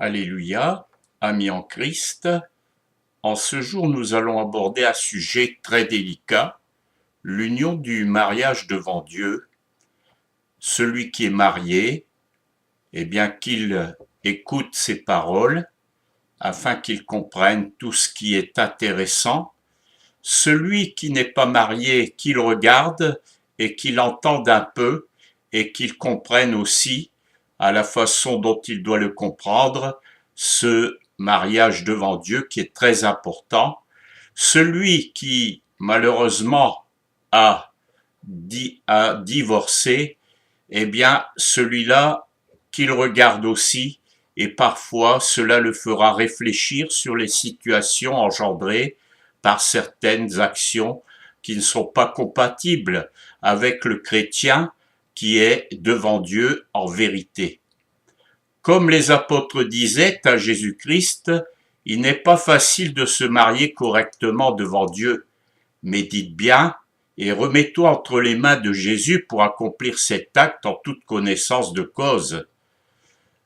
Alléluia, amis en Christ. En ce jour, nous allons aborder un sujet très délicat, l'union du mariage devant Dieu. Celui qui est marié, eh bien qu'il écoute ses paroles afin qu'il comprenne tout ce qui est intéressant. Celui qui n'est pas marié, qu'il regarde et qu'il entende un peu et qu'il comprenne aussi à la façon dont il doit le comprendre, ce mariage devant Dieu qui est très important. Celui qui malheureusement a divorcé, eh bien celui-là qu'il regarde aussi, et parfois cela le fera réfléchir sur les situations engendrées par certaines actions qui ne sont pas compatibles avec le chrétien qui est devant Dieu en vérité. Comme les apôtres disaient à Jésus-Christ, il n'est pas facile de se marier correctement devant Dieu. Médite bien et remets-toi entre les mains de Jésus pour accomplir cet acte en toute connaissance de cause.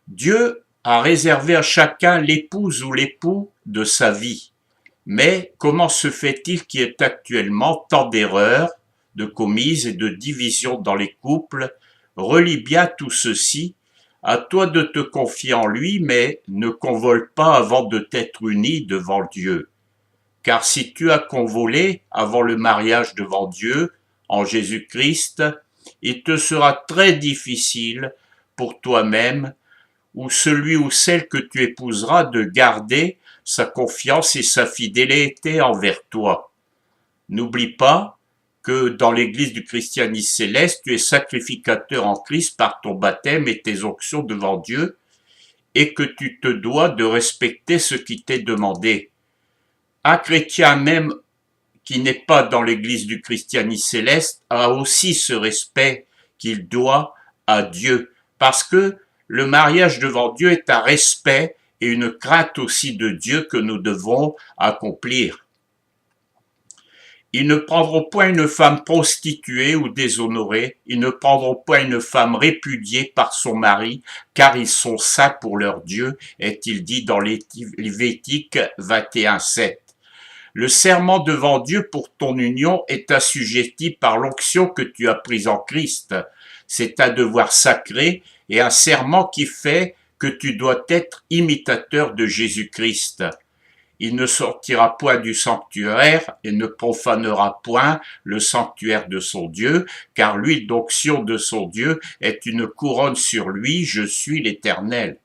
Dieu a réservé à chacun l'épouse ou l'époux de sa vie. Mais comment se fait-il qu'il y ait actuellement tant d'erreurs, de commises et de divisions dans les couples? Relis bien tout ceci. À toi de te confier en lui, mais ne convole pas avant de t'être uni devant Dieu. Car si tu as convolé avant le mariage devant Dieu, en Jésus-Christ, il te sera très difficile pour toi-même ou celui ou celle que tu épouseras de garder sa confiance et sa fidélité envers toi. N'oublie pas que dans l'église du christianisme céleste, tu es sacrificateur en Christ par ton baptême et tes onctions devant Dieu, et que tu te dois de respecter ce qui t'est demandé. Un chrétien même qui n'est pas dans l'église du christianisme céleste a aussi ce respect qu'il doit à Dieu, parce que le mariage devant Dieu est un respect et une crainte aussi de Dieu que nous devons accomplir. Ils ne prendront point une femme prostituée ou déshonorée, ils ne prendront point une femme répudiée par son mari, car ils sont saints pour leur Dieu, est-il dit dans Lévitique 21:7. Le serment devant Dieu pour ton union est assujetti par l'onction que tu as prise en Christ. C'est un devoir sacré et un serment qui fait que tu dois être imitateur de Jésus-Christ. Il ne sortira point du sanctuaire et ne profanera point le sanctuaire de son Dieu, car l'huile d'onction de son Dieu est une couronne sur lui, je suis l'Éternel.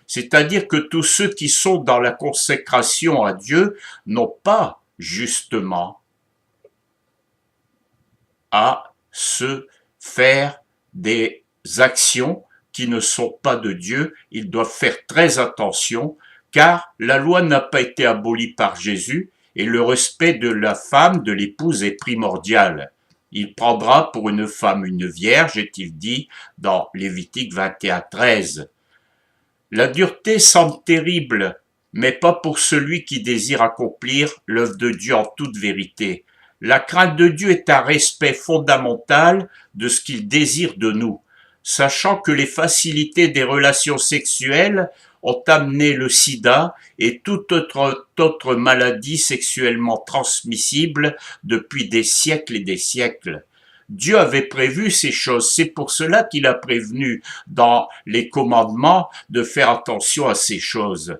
C'est-à-dire que tous ceux qui sont dans la consécration à Dieu n'ont pas justement à se faire des actions qui ne sont pas de Dieu. Ils doivent faire très attention, car la loi n'a pas été abolie par Jésus et le respect de la femme, de l'épouse est primordial. Il prendra pour une femme une vierge, est-il dit dans Lévitique 21:13. La dureté semble terrible, mais pas pour celui qui désire accomplir l'œuvre de Dieu en toute vérité. La crainte de Dieu est un respect fondamental de ce qu'il désire de nous, sachant que les facilités des relations sexuelles ont amené le sida et toute autre maladie sexuellement transmissible depuis des siècles et des siècles. Dieu avait prévu ces choses, c'est pour cela qu'il a prévenu dans les commandements de faire attention à ces choses.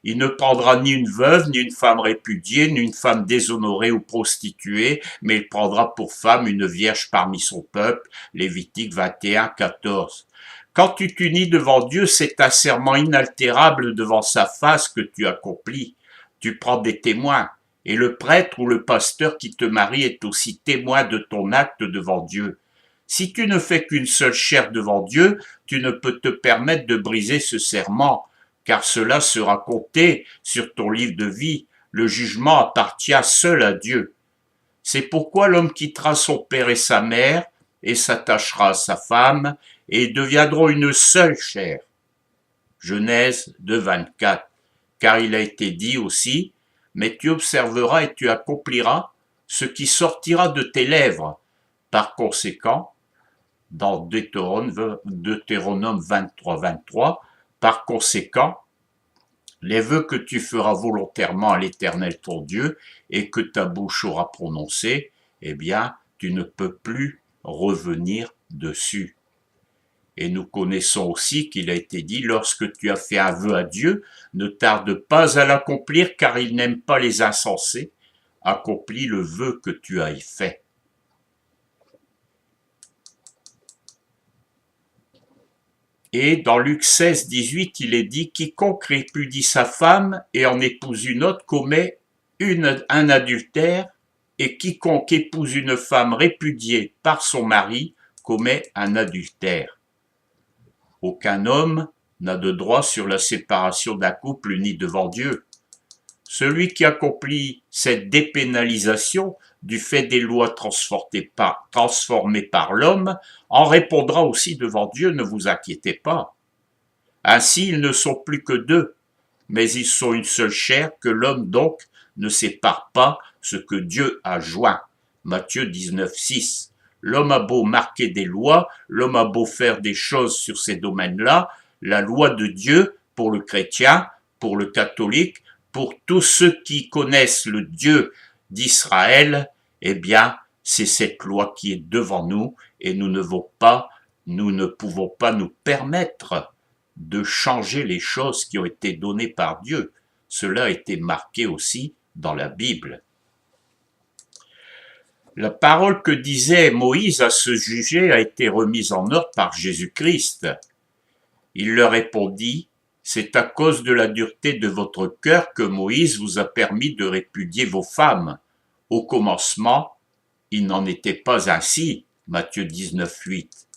Il ne prendra ni une veuve, ni une femme répudiée, ni une femme déshonorée ou prostituée, mais il prendra pour femme une vierge parmi son peuple, Lévitique 21:14. Quand tu t'unis devant Dieu, c'est un serment inaltérable devant sa face que tu accomplis. Tu prends des témoins. Et le prêtre ou le pasteur qui te marie est aussi témoin de ton acte devant Dieu. Si tu ne fais qu'une seule chair devant Dieu, tu ne peux te permettre de briser ce serment, car cela sera compté sur ton livre de vie. Le jugement appartient seul à Dieu. C'est pourquoi l'homme quittera son père et sa mère, et s'attachera à sa femme, et ils deviendront une seule chair. Genèse 2:24. Car il a été dit aussi, mais tu observeras et tu accompliras ce qui sortira de tes lèvres. Par conséquent, dans Deutéronome 23:23, par conséquent, les vœux que tu feras volontairement à l'Éternel ton Dieu et que ta bouche aura prononcés, eh bien, tu ne peux plus revenir dessus. Et nous connaissons aussi qu'il a été dit, lorsque tu as fait un vœu à Dieu, ne tarde pas à l'accomplir car il n'aime pas les insensés. Accomplis le vœu que tu as fait. Et dans Luc 16, 18, il est dit, quiconque répudie sa femme et en épouse une autre commet un adultère, et quiconque épouse une femme répudiée par son mari commet un adultère. Aucun homme n'a de droit sur la séparation d'un couple uni devant Dieu. Celui qui accomplit cette dépénalisation du fait des lois transformées par l'homme en répondra aussi devant Dieu, ne vous inquiétez pas. Ainsi, ils ne sont plus que deux, mais ils sont une seule chair, que l'homme donc ne sépare pas ce que Dieu a joint. Matthieu 19, 6. L'homme a beau marquer des lois, l'homme a beau faire des choses sur ces domaines-là, la loi de Dieu, pour le chrétien, pour le catholique, pour tous ceux qui connaissent le Dieu d'Israël, eh bien, c'est cette loi qui est devant nous et nous ne pouvons pas nous permettre de changer les choses qui ont été données par Dieu. Cela a été marqué aussi dans la Bible. La parole que disait Moïse à ce sujet a été remise en ordre par Jésus-Christ. Il leur répondit, « C'est à cause de la dureté de votre cœur que Moïse vous a permis de répudier vos femmes. Au commencement, il n'en était pas ainsi. » Matthieu 19, 8.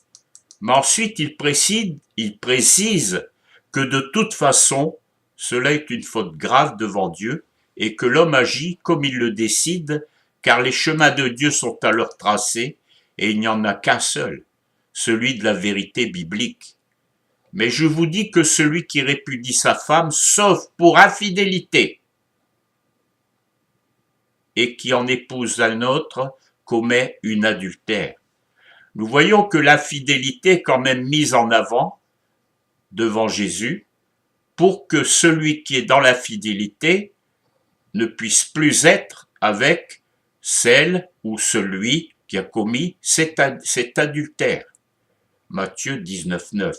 Mais ensuite, il précise que de toute façon, cela est une faute grave devant Dieu et que l'homme agit comme il le décide, car les chemins de Dieu sont alors tracés et il n'y en a qu'un seul, celui de la vérité biblique. Mais je vous dis que celui qui répudie sa femme, sauf pour infidélité, et qui en épouse un autre, commet une adultère. Nous voyons que l'infidélité est quand même mise en avant devant Jésus pour que celui qui est dans l'infidélité ne puisse plus être avec celle ou celui qui a commis cet adultère. Matthieu 19, 9.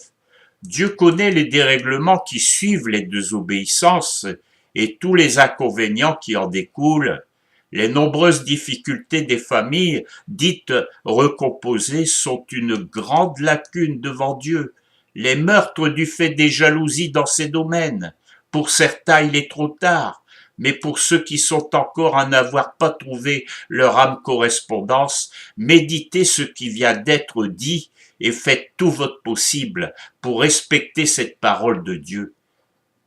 Dieu connaît les dérèglements qui suivent les désobéissances et tous les inconvénients qui en découlent. Les nombreuses difficultés des familles dites recomposées sont une grande lacune devant Dieu. Les meurtres du fait des jalousies dans ces domaines. Pour certains, il est trop tard, mais pour ceux qui sont encore à n'avoir pas trouvé leur âme correspondance, méditez ce qui vient d'être dit et faites tout votre possible pour respecter cette parole de Dieu.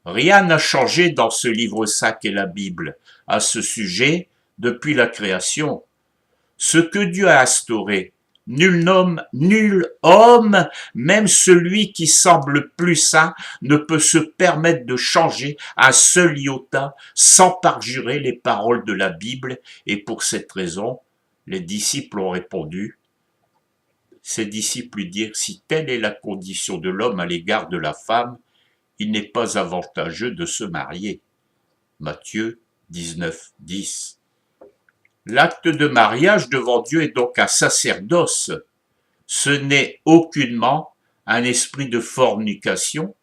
Rien n'a changé dans ce livre saint qu'est la Bible à ce sujet depuis la création. Ce que Dieu a instauré, nul homme, même celui qui semble plus saint, ne peut se permettre de changer un seul iota sans parjurer les paroles de la Bible, et pour cette raison, les disciples ont répondu. Ces disciples lui dirent, si telle est la condition de l'homme à l'égard de la femme, il n'est pas avantageux de se marier. Matthieu 19, 10. L'acte de mariage devant Dieu est donc un sacerdoce. Ce n'est aucunement un esprit de fornication,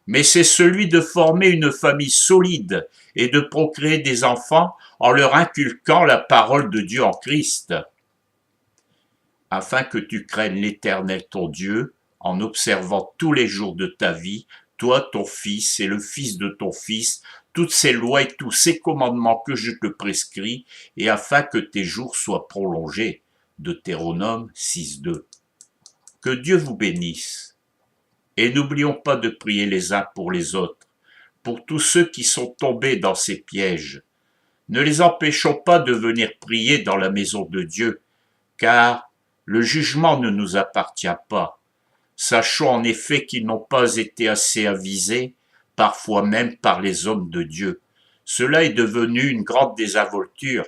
mais c'est celui de former une famille solide et de procréer des enfants en leur inculquant la parole de Dieu en Christ. Afin que tu craignes l'Éternel ton Dieu, en observant tous les jours de ta vie, toi, ton fils et le fils de ton fils, toutes ces lois et tous ces commandements que je te prescris, et afin que tes jours soient prolongés. Deutéronome 6.2. Que Dieu vous bénisse. Et n'oublions pas de prier les uns pour les autres, pour tous ceux qui sont tombés dans ces pièges. Ne les empêchons pas de venir prier dans la maison de Dieu, car le jugement ne nous appartient pas. Sachons en effet qu'ils n'ont pas été assez avisés, parfois même par les hommes de Dieu. Cela est devenu une grande désinvolture,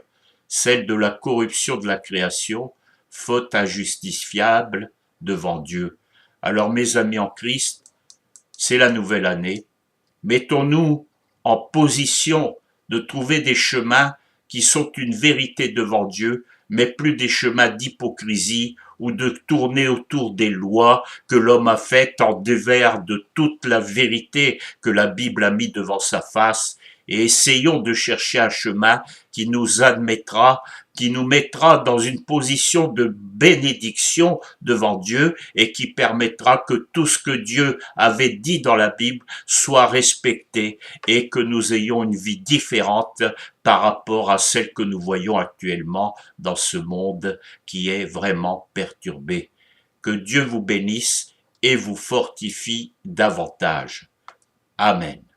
celle de la corruption de la création, faute injustifiable devant Dieu. Alors mes amis en Christ, c'est la nouvelle année. Mettons-nous en position de trouver des chemins qui sont une vérité devant Dieu, mais plus des chemins d'hypocrisie ou de tourner autour des lois que l'homme a faites en dévers de toute la vérité que la Bible a mis devant sa face, et essayons de chercher un chemin qui nous admettra, qui nous mettra dans une position de bénédiction devant Dieu et qui permettra que tout ce que Dieu avait dit dans la Bible soit respecté et que nous ayons une vie différente par rapport à celle que nous voyons actuellement dans ce monde qui est vraiment perturbé. Que Dieu vous bénisse et vous fortifie davantage. Amen.